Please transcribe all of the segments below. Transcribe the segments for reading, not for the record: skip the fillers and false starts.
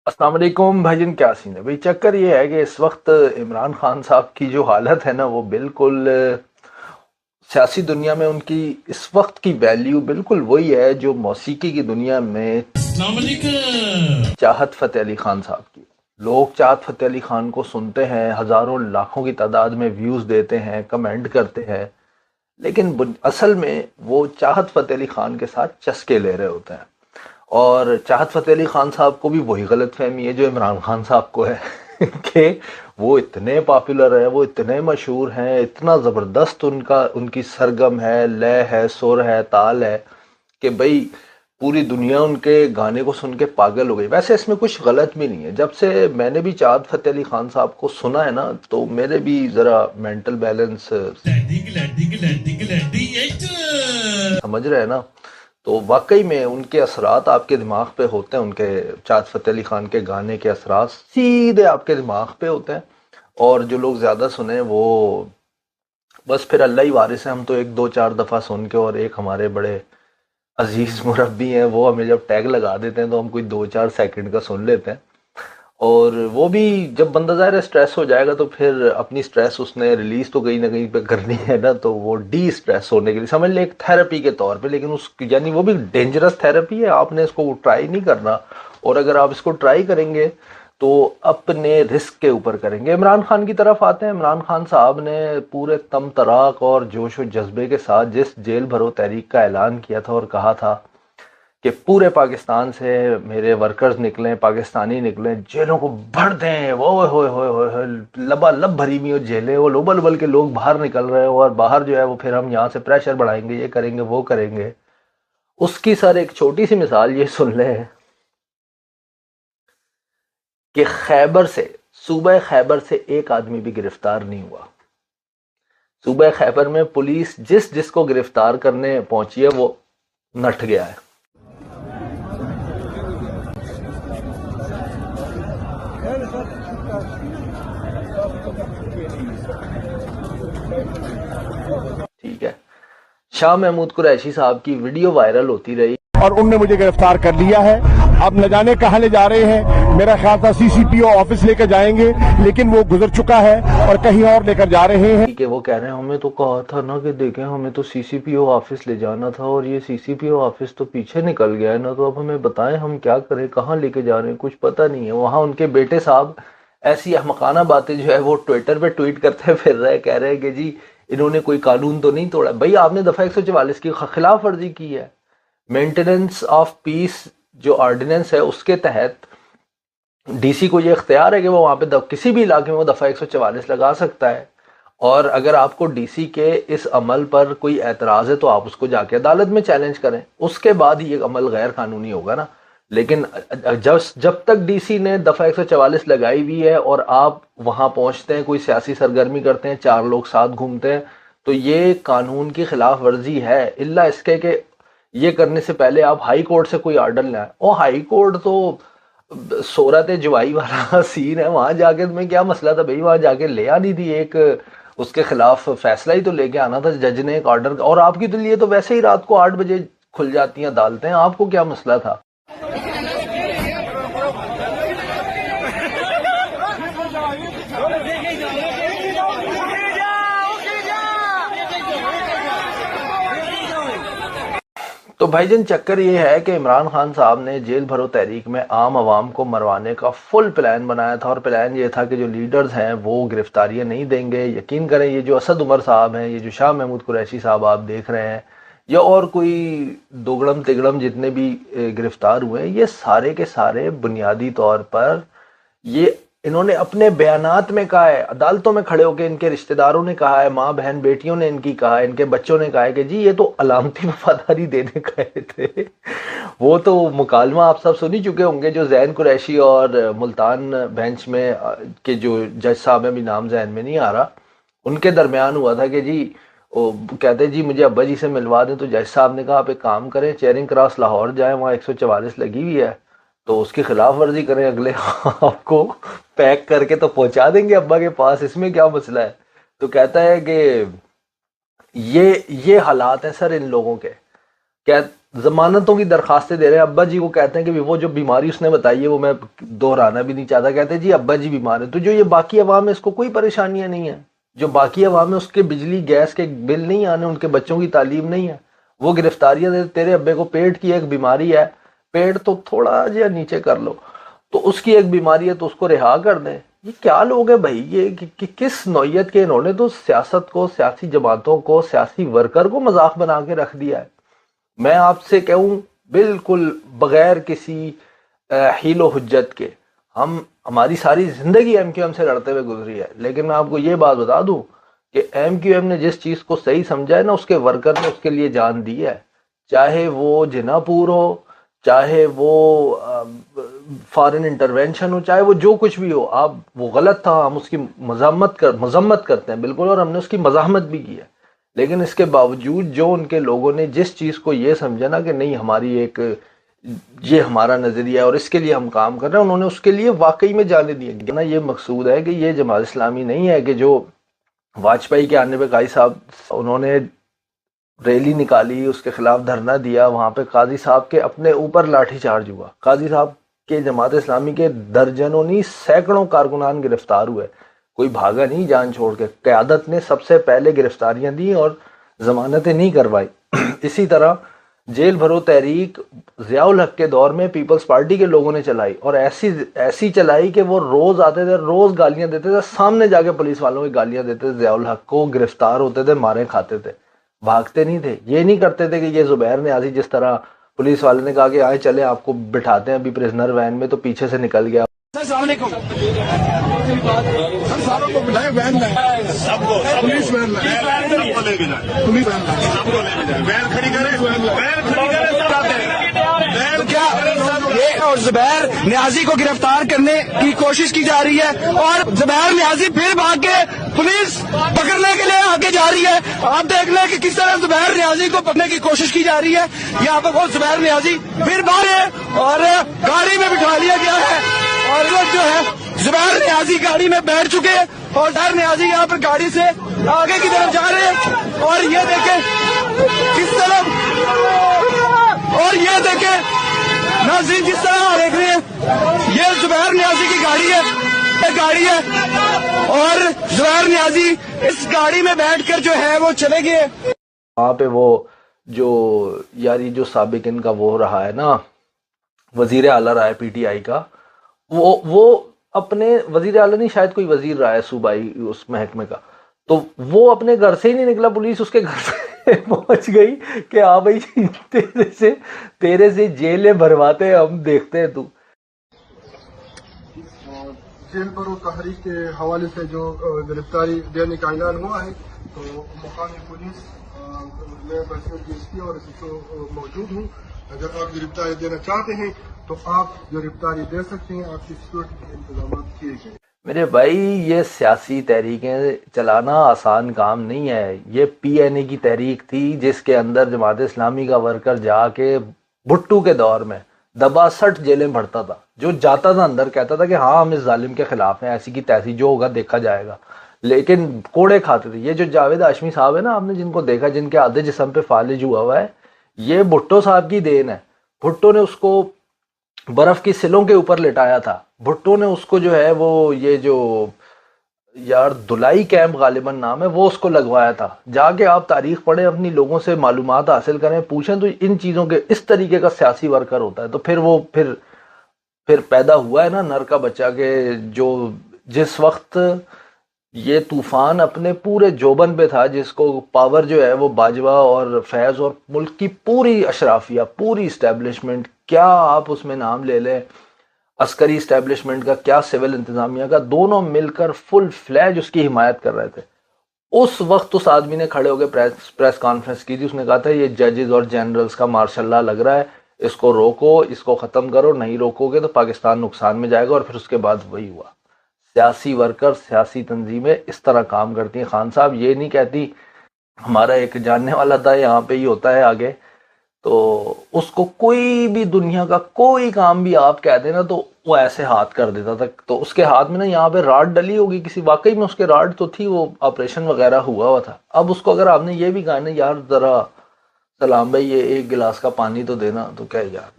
السلام علیکم بھائی جان، کیا سین ہے بھائی؟ چکر یہ ہے کہ اس وقت عمران خان صاحب کی جو حالت ہے نا، وہ بالکل سیاسی دنیا میں ان کی اس وقت کی ویلیو بالکل وہی ہے جو موسیقی کی دنیا میں السلام علیکم. چاہت فتح علی خان صاحب کی. لوگ چاہت فتح علی خان کو سنتے ہیں، ہزاروں لاکھوں کی تعداد میں ویوز دیتے ہیں، کمنٹ کرتے ہیں، لیکن اصل میں وہ چاہت فتح علی خان کے ساتھ چسکے لے رہے ہوتے ہیں. اور چاہت فتح علی خان صاحب کو بھی وہی غلط فہمی ہے جو عمران خان صاحب کو ہے کہ وہ اتنے پاپولر ہیں، وہ اتنے مشہور ہیں، اتنا زبردست ان کی سرگم ہے، لے ہے، سر ہے، تال ہے کہ بھئی پوری دنیا ان کے گانے کو سن کے پاگل ہو گئی. ویسے اس میں کچھ غلط بھی نہیں ہے. جب سے میں نے بھی چاہت فتح علی خان صاحب کو سنا ہے نا، تو میرے بھی ذرا مینٹل بیلنس سمجھ رہے ہیں نا، تو واقعی میں ان کے اثرات آپ کے دماغ پہ ہوتے ہیں. ان کے چاہت فتح علی خان کے گانے کے اثرات سیدھے آپ کے دماغ پہ ہوتے ہیں. اور جو لوگ زیادہ سنیں وہ بس پھر اللہ ہی وارث ہے. ہم تو ایک دو چار دفعہ سن کے، اور ایک ہمارے بڑے عزیز مربی ہیں، وہ ہمیں جب ٹیگ لگا دیتے ہیں تو ہم کوئی 2-4 سیکنڈ کا سن لیتے ہیں. اور وہ بھی جب بندہ ظاہر ہے اسٹریس ہو جائے گا تو پھر اپنی اسٹریس اس نے ریلیز تو کہیں نہ کہیں پہ کرنی ہے نا، تو وہ ڈی اسٹریس ہونے کے لیے سمجھ لیں ایک تھراپی کے طور پہ. لیکن اس یعنی وہ بھی ڈینجرس تھراپی ہے، آپ نے اس کو ٹرائی نہیں کرنا. اور اگر آپ اس کو ٹرائی کریں گے تو اپنے رسک کے اوپر کریں گے. عمران خان کی طرف آتے ہیں. عمران خان صاحب نے پورے تم تراق اور جوش و جذبے کے ساتھ جس جیل بھرو تحریک کا اعلان کیا تھا اور کہا تھا کہ پورے پاکستان سے میرے ورکرز نکلیں، پاکستانی نکلیں، جیلوں کو بھر دیں، وہ ہوئے ہوئے ہوئے لبا لب بھری ہوئی ہو جیلیں، وہ لوبل بل کے لوگ باہر نکل رہے ہو، اور باہر جو ہے وہ پھر ہم یہاں سے پریشر بڑھائیں گے، یہ کریں گے، وہ کریں گے. اس کی سر ایک چھوٹی سی مثال یہ سن لیں کہ خیبر سے، صوبہ خیبر سے ایک آدمی بھی گرفتار نہیں ہوا. صوبہ خیبر میں پولیس جس کو گرفتار کرنے پہنچی ہے وہ نٹ گیا ہے. ٹھیک ہے، شاہ محمود قریشی صاحب کی ویڈیو وائرل ہوتی رہی اور ان نے مجھے گرفتار کر لیا ہے. اب نہ جانے کہاں لے جا رہے ہیں. میرا خیال تھا سی سی پی او آفس لے کر جائیں گے، لیکن وہ گزر چکا ہے اور کہیں اور لے کر جا رہے ہیں. کہ وہ کہہ رہے ہیں ہمیں تو کہا تھا نا کہ دیکھیں ہمیں تو سی سی پی او آفس لے جانا تھا، اور یہ سی سی پی او آفس تو پیچھے نکل گیا ہے نا، تو اب ہمیں بتائیں ہم کیا کریں، کہاں لے کے جا رہے ہیں، کچھ پتہ نہیں ہے. وہاں ان کے بیٹے صاحب ایسی احمقانہ باتیں جو ہے وہ ٹویٹر پہ ٹویٹ کرتے پھر رہے، کہہ رہے ہیں کہ جی انہوں نے کوئی قانون تو نہیں توڑا. بھائی آپ نے دفعہ 144 کی خلاف ورزی کی ہے. مینٹیننس آف پیس جو آرڈیننس ہے اس کے تحت ڈی سی کو یہ اختیار ہے کہ وہ وہاں پہ کسی بھی علاقے میں وہ دفعہ 144 لگا سکتا ہے. اور اگر آپ کو ڈی سی کے اس عمل پر کوئی اعتراض ہے تو آپ اس کو جا کے عدالت میں چیلنج کریں، اس کے بعد یہ عمل غیر قانونی ہوگا نا. لیکن جب تک ڈی سی نے دفعہ 144 لگائی ہوئی ہے اور آپ وہاں پہنچتے ہیں، کوئی سیاسی سرگرمی کرتے ہیں، 4 لوگ ساتھ گھومتے ہیں، تو یہ قانون کی خلاف ورزی ہے. الا اس کے کہ یہ کرنے سے پہلے آپ ہائی کورٹ سے کوئی آرڈر لائیں. اور ہائی کورٹ تو صورت جوائی والا سین ہے. وہاں جا کے تمہیں کیا مسئلہ تھا بھائی؟ وہاں جا کے لے آنی تھی، ایک اس کے خلاف فیصلہ ہی تو لے کے آنا تھا. جج نے ایک آرڈر، اور آپ کی تو لیے تو ویسے ہی رات کو 8 بجے کھل جاتی ہیں عدالتیں، آپ کو کیا مسئلہ تھا؟ تو بھائی جان چکر یہ ہے کہ عمران خان صاحب نے جیل بھرو تحریک میں عام عوام کو مروانے کا فل پلان بنایا تھا، اور پلان یہ تھا کہ جو لیڈرز ہیں وہ گرفتاریاں نہیں دیں گے. یقین کریں یہ جو اسد عمر صاحب ہیں، یہ جو شاہ محمود قریشی صاحب آپ دیکھ رہے ہیں، یا اور کوئی دوگڑم تگڑم جتنے بھی گرفتار ہوئے ہیں، یہ سارے کے سارے بنیادی طور پر یہ انہوں نے اپنے بیانات میں کہا ہے، عدالتوں میں کھڑے ہو کے ان کے رشتہ داروں نے کہا ہے، ماں بہن بیٹیوں نے ان کی کہا ہے، ان کے بچوں نے کہا ہے کہ جی یہ تو علامتی وفاداری دینے گئے تھے. وہ تو مکالمہ آپ سب سن ہی چکے ہوں گے جو زین قریشی اور ملتان بینچ میں کے جو جج صاحب ہیں، بھی نام ذہن میں نہیں آ رہا، ان کے درمیان ہوا تھا کہ جی وہ کہتے جی مجھے ابا جی سے ملوا دیں. تو جج صاحب نے کہا آپ ایک کام کریں، چیرنگ کراس لاہور جائیں، وہاں 144 لگی ہوئی ہے، تو اس کی خلاف ورزی کریں، اگلے آپ کو پیک کر کے تو پہنچا دیں گے ابا کے پاس، اس میں کیا مسئلہ ہے. تو کہتا ہے کہ یہ حالات ہیں سر ان لوگوں کے. کیا ضمانتوں کی درخواستیں دے رہے ہیں. ابا جی کو کہتے ہیں کہ وہ جو بیماری اس نے بتائی ہے وہ میں دہرانا بھی نہیں چاہتا, کہتے ہیں جی ابا جی بیمار ہیں. تو جو یہ باقی عوام ہے اس کو کوئی پریشانیاں نہیں ہیں, جو باقی عوام ہے اس کے بجلی گیس کے بل نہیں آنے, ان کے بچوں کی تعلیم نہیں ہے, وہ گرفتاریاں دے. تیرے ابے کو پیٹ کی ایک بیماری ہے, پیٹ تو تھوڑا جہا نیچے کر لو, تو اس کی ایک بیماری ہے تو اس کو رہا کر دیں. یہ کیا لوگ ہیں بھائی, یہ کس نوعیت کے, انہوں نے تو سیاست کو, سیاسی جماعتوں کو, سیاسی ورکر کو مذاق بنا کے رکھ دیا ہے. میں آپ سے کہوں بالکل بغیر کسی حیل و حجت کے, ہماری ساری زندگی ایم کیو ایم سے لڑتے ہوئے گزری ہے, لیکن میں آپ کو یہ بات بتا دوں کہ ایم کیو ایم نے جس چیز کو صحیح سمجھا ہے نا, اس کے ورکر نے اس کے لیے جان دی ہے. چاہے وہ جنا پور ہو, چاہے وہ فارن انٹرونشن ہو, چاہے وہ جو کچھ بھی ہو. آپ وہ غلط تھا, ہم اس کی مذمت کرتے ہیں بالکل, اور ہم نے اس کی مزاحمت بھی کی ہے. لیکن اس کے باوجود جو ان کے لوگوں نے جس چیز کو یہ سمجھا نا کہ نہیں ہماری ایک یہ ہمارا نظریہ ہے اور اس کے لیے ہم کام کر رہے ہیں, انہوں نے اس کے لیے واقعی میں جانے دیے. نا یہ مقصود ہے کہ یہ جماعت اسلامی نہیں ہے کہ جو واجپئی کے آنے پہ قاضی صاحب انہوں نے ریلی نکالی, اس کے خلاف دھرنا دیا, وہاں پہ قاضی صاحب کے اپنے اوپر لاٹھی چارج ہوا. قاضی صاحب کے جماعت اسلامی کے درجنوں نہیں سینکڑوں کارکنان گرفتار ہوئے, کوئی بھاگا نہیں جان چھوڑ کے. قیادت نے سب سے پہلے گرفتاریاں دی اور ضمانتیں نہیں کروائی. اسی طرح جیل بھرو تحریک ضیاء الحق کے دور میں پیپلز پارٹی کے لوگوں نے چلائی, اور ایسی چلائی کہ وہ روز آتے تھے, روز گالیاں دیتے تھے, سامنے جا کے پولیس والوں کی گالیاں دیتے تھے ضیاء الحق کو, گرفتار ہوتے تھے, مارے کھاتے تھے, بھاگتے نہیں تھے. یہ نہیں کرتے تھے کہ یہ زبیر نیازی جس طرح پولیس والے نے کہا کہ آئے چلے آپ کو بٹھاتے ہیں ابھی پریزنر وین میں, تو پیچھے سے نکل گیا. السلام علیکم. سر ساروں کو بلائے, وین لائے, سب کو پولیس وین لائے, سب کو لے کے جائے, پولیس وین لائے, سب کو لے کے جائے, وین کھڑی کرے, وین کھڑی کرے, سب آتے ہیں. کیا یہ اور زبیر نیازی کو گرفتار کرنے کی کوشش کی جا رہی ہے, اور زبیر نیازی پھر بھاگ کے پولیس پکڑنے کے لیے آگے جا رہی ہے. آپ دیکھ لیں کہ کس طرح زبیر نیازی کو پکڑنے کی کوشش کی جا رہی ہے. یہاں پہ وہ زبیر نیازی پھر باہر ہے اور گاڑی میں بٹھا لیا گیا ہے, اور لوگ جو ہے زبیر نیازی گاڑی میں بیٹھ چکے ہیں, اور زبیر نیازی یہاں پر گاڑی سے آگے کی طرف جا رہے ہیں. اور یہ دیکھیں کس طرح, اور یہ دیکھیں ناظرین جس طرح دیکھ رہے ہیں, یہ زبیر نیازی کی گاڑی ہے, اور زبیر نیازی اس گاڑی میں بیٹھ کر جو ہے وہ چلے گئے. وہاں پہ وہ جو یاری جو سابق ان کا وہ رہا ہے نا وزیر اعلیٰ رہا ہے پی ٹی آئی کا, وہ اپنے وزیر اعلیٰ نہیں شاید کوئی وزیر رہا ہے صوبائی اس محکمے کا, تو وہ اپنے گھر سے ہی نہیں نکلا, پولیس اس کے گھر سے پہنچ گئی کہ ہاں بھائی تیرے سے جیلیں بھرواتے ہم دیکھتے ہیں. تو جیل بھرو تحریک کے حوالے سے جو گرفتاری دینے کا اعلان ہوا ہے, تو مقامی پولیس میں ڈی ایس پی اور اس کو موجود ہوں. اگر آپ گرفتاری دینا چاہتے ہیں تو آپ گرفتاری دے سکتے ہیں, آپ کی سیکورٹی کے انتظامات کیے گئے. میرے بھائی یہ سیاسی تحریکیں چلانا آسان کام نہیں ہے. یہ پی این اے کی تحریک تھی جس کے اندر جماعت اسلامی کا ورکر جا کے بھٹو کے دور میں 62 جیلیں بھرتا تھا, جو جاتا تھا اندر کہتا تھا کہ ہاں ہم اس ظالم کے خلاف ہیں, ایسی کی تیسی جو ہوگا دیکھا جائے گا, لیکن کوڑے کھاتے تھے. یہ جو جاوید ہاشمی صاحب ہے نا, آپ نے جن کو دیکھا جن کے آدھے جسم پہ فالج ہوا ہے, یہ بھٹو صاحب کی دین ہے. بھٹو نے اس کو برف کی سلوں کے اوپر لٹایا تھا, بھٹو نے اس کو جو ہے وہ یہ جو یار دلائی کیمپ غالباً نام ہے وہ اس کو لگوایا تھا. جا کے آپ تاریخ پڑھیں, اپنی لوگوں سے معلومات حاصل کریں, پوچھیں تو ان چیزوں کے اس طریقے کا سیاسی ورکر ہوتا ہے. تو پھر وہ پھر پیدا ہوا ہے نا نر کا بچہ کے جو جس وقت یہ طوفان اپنے پورے جوبن پہ تھا, جس کو پاور جو ہے وہ باجوہ اور فیض اور ملک کی پوری اشرافیہ پوری اسٹیبلشمنٹ, کیا آپ اس میں نام لے لیں, عسکری اسٹیبلشمنٹ کا کیا سول انتظامیہ کا, دونوں مل کر فل فلیج اس کی حمایت کر رہے تھے. اس وقت اس آدمی نے کھڑے ہو کے پریس کانفرنس کی تھی, اس نے کہا تھا یہ ججز اور جنرلز کا مارشل لا لگ رہا ہے, اس کو روکو, اس کو ختم کرو, نہیں روکو گے تو پاکستان نقصان میں جائے گا. اور پھر اس کے بعد وہی ہوا. سیاسی ورکر سیاسی تنظیمیں اس طرح کام کرتی ہیں. خان صاحب یہ نہیں کہتی, ہمارا ایک جاننے والا تھا یہاں پہ ہی ہوتا ہے آگے, تو اس کو کوئی بھی دنیا کا کوئی کام بھی آپ کہہ دینا تو وہ ایسے ہاتھ کر دیتا تھا. تو اس کے ہاتھ میں نا یہاں پہ راڈ ڈلی ہوگی کسی, واقعی میں اس کے راڈ تو تھی, وہ آپریشن وغیرہ ہوا تھا. اب اس کو اگر آپ نے یہ بھی کہا نا یار ذرا سلام بھائی یہ ایک گلاس کا پانی تو دینا. تو کیا یار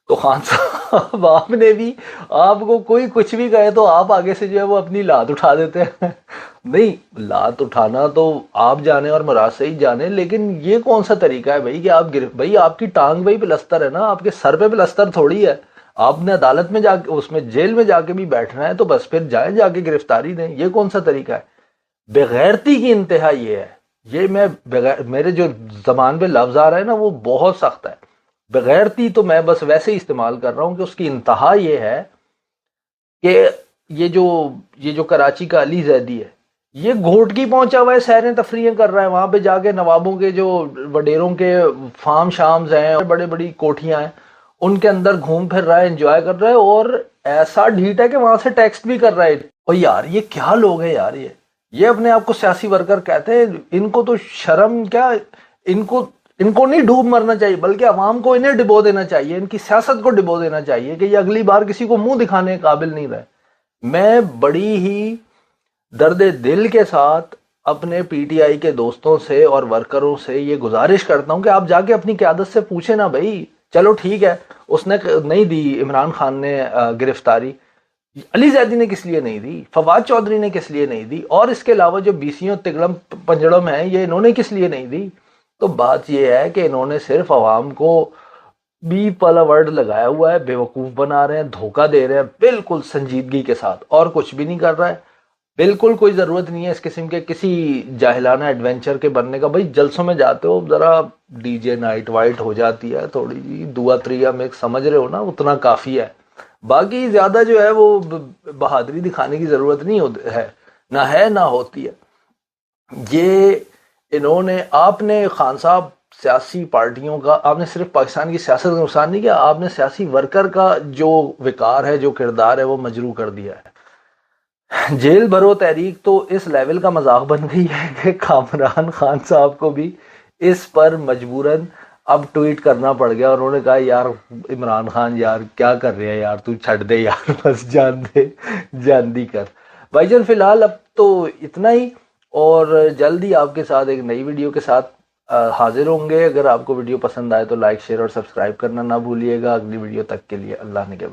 تو خان صاحب آپ نے بھی, آپ کو کوئی کچھ بھی کہے تو آپ آگے سے جو ہے وہ اپنی لات اٹھا دیتے ہیں. نہیں, لات اٹھانا تو آپ جانے اور مراد سے ہی جانے, لیکن یہ کون سا طریقہ ہے بھائی کہ آپ بھائی آپ کی ٹانگ بھائی پلستر ہے نا, آپ کے سر پہ پلستر تھوڑی ہے. آپ نے عدالت میں جا کے اس میں جیل میں جا کے بھی بیٹھنا ہے تو بس پھر جائیں جا کے گرفتاری دیں. یہ کون سا طریقہ ہے؟ بغیرتی کی انتہا یہ ہے. یہ میں میرے جو زبان پہ لفظ آ رہا ہے نا وہ بہت سخت ہے. بغیرتی تو میں بس ویسے ہی استعمال کر رہا ہوں کہ اس کی انتہا یہ ہے کہ یہ جو کراچی کا علی زیدی ہے, یہ گھوٹ کی پہنچا ہوا ہے, سیریں تفریحیں کر رہا ہے وہاں پہ جا کے. نوابوں کے جو وڈیروں کے فارم شامز ہیں, بڑے بڑی کوٹھیاں ہیں, ان کے اندر گھوم پھر رہا ہے, انجوائے کر رہا ہے, اور ایسا ڈھیٹ ہے کہ وہاں سے ٹیکسٹ بھی کر رہا ہے. اور یار یہ کیا لوگ ہیں یار, یہ اپنے آپ کو سیاسی ورکر کہتے ہیں. ان کو تو شرم کیا, ان کو نہیں ڈوب مرنا چاہیے بلکہ عوام کو انہیں ڈبو دینا چاہیے, ان کی سیاست کو ڈبو دینا چاہیے کہ یہ اگلی بار کسی کو منہ دکھانے کے قابل نہیں رہے. میں بڑی ہی درد دل کے ساتھ اپنے پی ٹی آئی کے دوستوں سے اور ورکروں سے یہ گزارش کرتا ہوں کہ آپ جا کے اپنی قیادت سے پوچھیں نا بھائی, چلو ٹھیک ہے اس نے نہیں دی, عمران خان نے گرفتاری, علی زیدی نے کس لیے نہیں دی, فواد چودھری نے کس لیے نہیں دی, اور اس کے علاوہ جو بیسیوں تگڑم پنجڑوں میں ہیں یہ انہوں نے کس لیے نہیں دی. تو بات یہ ہے کہ انہوں نے صرف عوام کو بیپ والا ورڈ لگایا ہوا ہے, بیوقوف بنا رہے ہیں, دھوکہ دے رہے ہیں بالکل سنجیدگی کے ساتھ, اور کچھ بھی نہیں کر رہا ہے. بالکل کوئی ضرورت نہیں ہے اس قسم کے کسی جاہلانہ ایڈونچر کے بننے کا. بھائی جلسوں میں جاتے ہو ذرا ڈی جے نائٹ وائٹ ہو جاتی ہے تھوڑی جی, دعا تریا میں سمجھ رہے ہو نا, اتنا کافی ہے. باقی زیادہ جو ہے وہ بہادری دکھانے کی ضرورت نہیں ہے, نہ ہوتی ہے. یہ انہوں نے, آپ نے خان صاحب سیاسی پارٹیوں کا, آپ نے صرف پاکستان کی سیاست کا نقصان نہیں کیا, آپ نے سیاسی ورکر کا جو وقار ہے, جو کردار ہے وہ مجروح کر دیا ہے. جیل بھرو تحریک تو اس لیول کا مذاق بن گئی ہے کہ کامران خان صاحب کو بھی اس پر مجبوراً اب ٹویٹ کرنا پڑ گیا, اور انہوں نے کہا یار عمران خان یار کیا کر رہے ہیں یار, تو چھڑ دے یار, بس جان دی کر. بھائی جان فی الحال اب تو اتنا ہی, اور جلدی آپ کے ساتھ ایک نئی ویڈیو کے ساتھ حاضر ہوں گے. اگر آپ کو ویڈیو پسند آئے تو لائک شیئر اور سبسکرائب کرنا نہ بھولیے گا. اگلی ویڈیو تک کے لیے اللہ نگہبان.